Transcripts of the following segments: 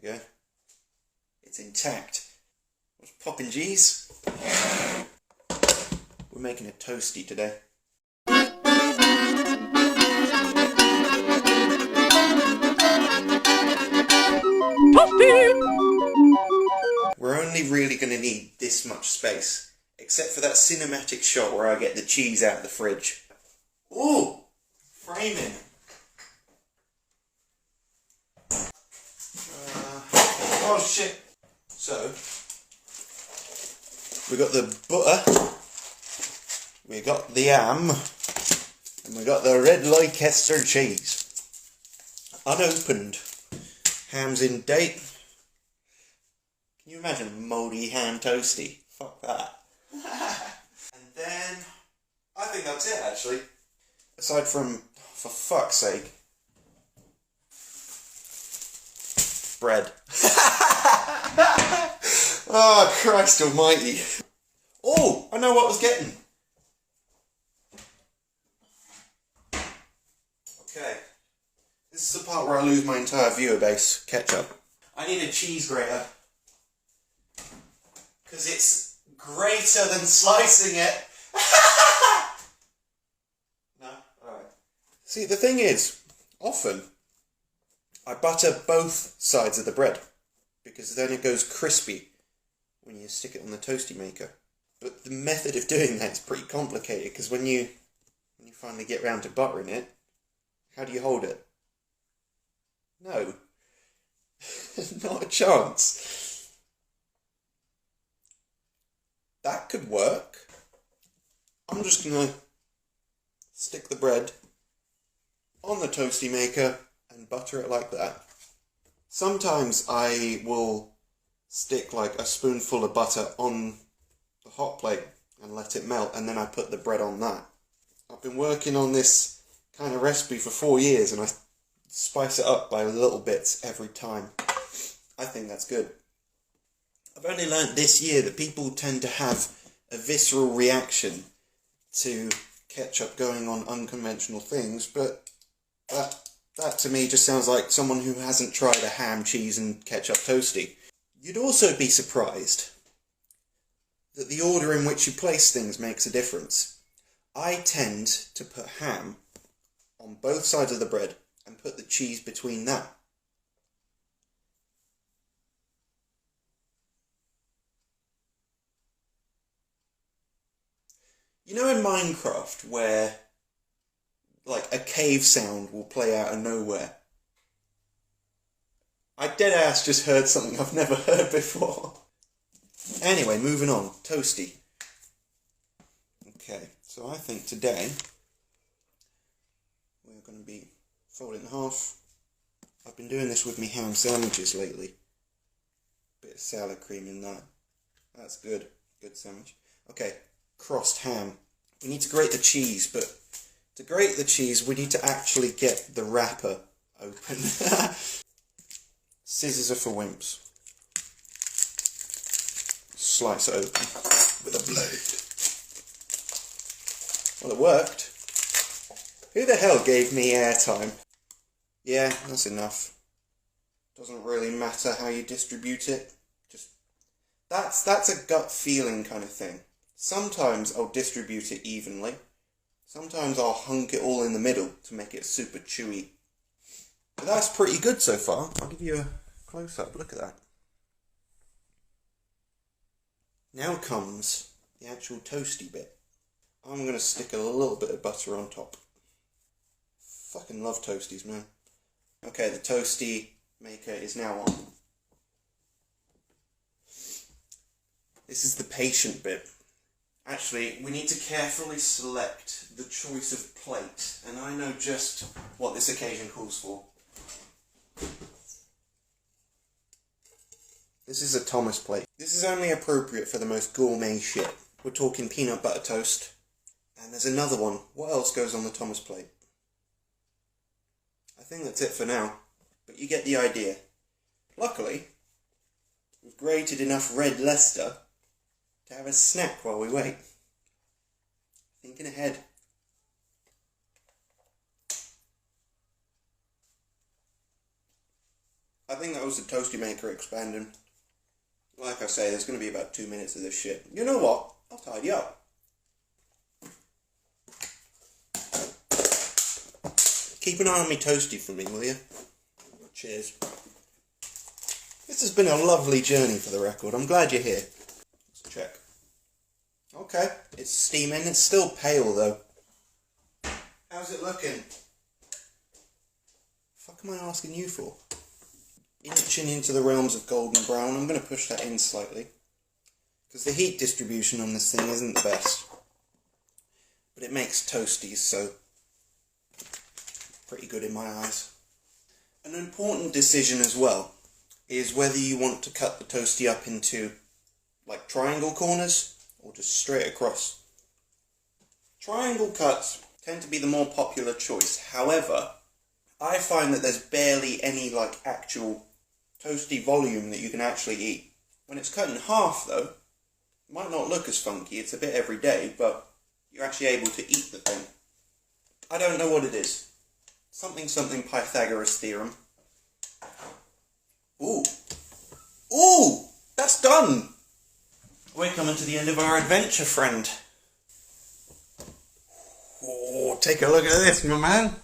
we go. It's intact. What's poppin', G's? We're making a toastie today. Toastie! We're only really going to need this much space, except for that cinematic shot where I get the cheese out of the fridge. Ooh! Framing! Oh shit! So, we got the butter, we got the ham, and we got the red Leicester cheese. Unopened. Ham's in date. Can you imagine a mouldy ham toastie? Fuck that. And then, I think that's it actually. Aside from, for fuck's sake, bread. Oh, Christ almighty. Oh, I know what I was getting. Okay. This is the part where I lose my entire viewer base. Ketchup. I need a cheese grater. Because it's greater than slicing it. No? Alright. See, the thing is, often, I butter both sides of the bread. Because then it goes crispy when you stick it on the toastie maker. But the method of doing that is pretty complicated, because when you finally get round to buttering it, how do you hold it? No. Not a chance. That could work. I'm just going to stick the bread on the toastie maker and butter it like that. Sometimes I will stick like a spoonful of butter on the hot plate and let it melt, and then I put the bread on that. I've been working on this kind of recipe for 4 years, and I spice it up by little bits every time. I think that's good. I've only learnt this year that people tend to have a visceral reaction to ketchup going on unconventional things, but that to me just sounds like someone who hasn't tried a ham, cheese and ketchup toastie. You'd also be surprised that the order in which you place things makes a difference. I tend to put ham on both sides of the bread and put the cheese between that. You know in Minecraft where like a cave sound will play out of nowhere? I deadass just heard something I've never heard before. Anyway, moving on. Toastie. Okay, so I think today we're going to be folding in half. I've been doing this with me ham sandwiches lately. Bit of salad cream in that. That's good. Good sandwich. Okay, crossed ham. We need to grate the cheese, but to grate the cheese we need to actually get the wrapper open. Scissors are for wimps. Slice it open with a blade. Well, it worked. Who the hell gave me airtime? Yeah, that's enough. Doesn't really matter how you distribute it. Just that's a gut feeling kind of thing. Sometimes I'll distribute it evenly. Sometimes I'll hunk it all in the middle to make it super chewy. But that's pretty good so far. I'll give you a close-up. Look at that. Now comes the actual toasty bit. I'm going to stick a little bit of butter on top. Fucking love toasties, man. Okay, the toasty maker is now on. This is the patient bit. Actually, we need to carefully select the choice of plate, and I know just what this occasion calls for. This is a Thomas plate. This is only appropriate for the most gourmet shit. We're talking peanut butter toast. And there's another one. What else goes on the Thomas plate? I think that's it for now. But you get the idea. Luckily, we've grated enough red Leicester to have a snack while we wait. Thinking ahead. I think that was the Toastie maker expanding. Like I say, there's going to be about 2 minutes of this shit. You know what? I'll tidy up. Keep an eye on me Toastie for me, will you? Cheers. This has been a lovely journey for the record. I'm glad you're here. Let's check. Okay, it's steaming. It's still pale though. How's it looking? Fuck am I asking you for? Inching into the realms of golden brown. I'm going to push that in slightly, because the heat distribution on this thing isn't the best. But it makes toasties, so pretty good in my eyes. An important decision as well is whether you want to cut the toastie up into like triangle corners or just straight across. Triangle cuts tend to be the more popular choice. However, I find that there's barely any like actual toasty volume that you can actually eat. When it's cut in half though, it might not look as funky, it's a bit everyday, but you're actually able to eat the thing. I don't know what it is. Something Pythagoras theorem. Ooh. Ooh! That's done! We're coming to the end of our adventure, friend. Oh, take a look at this, my man.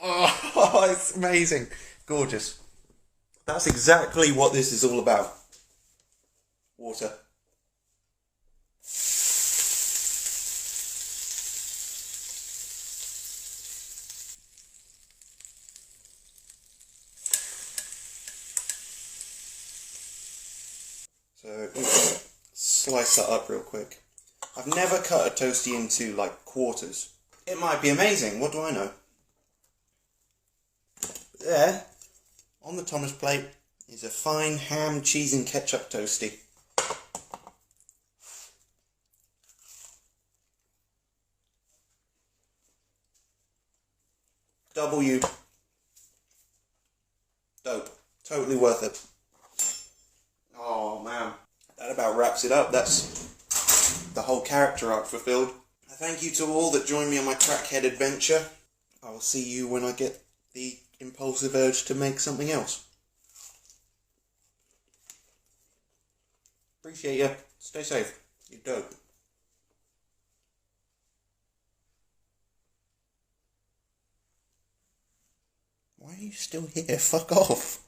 Oh, it's amazing. Gorgeous. That's exactly what this is all about. Water. So, slice that up real quick. I've never cut a toastie into, like, quarters. It might be amazing, what do I know? There, on the Thomas plate, is a fine ham, cheese and ketchup toastie. W. Dope. Totally worth it. Oh man, that about wraps it up. That's the whole character arc fulfilled. Thank you to all that joined me on my crackhead adventure. I will see you when I get the impulsive urge to make something else. Appreciate you. Stay safe. You're dope. Why are you still here? Fuck off.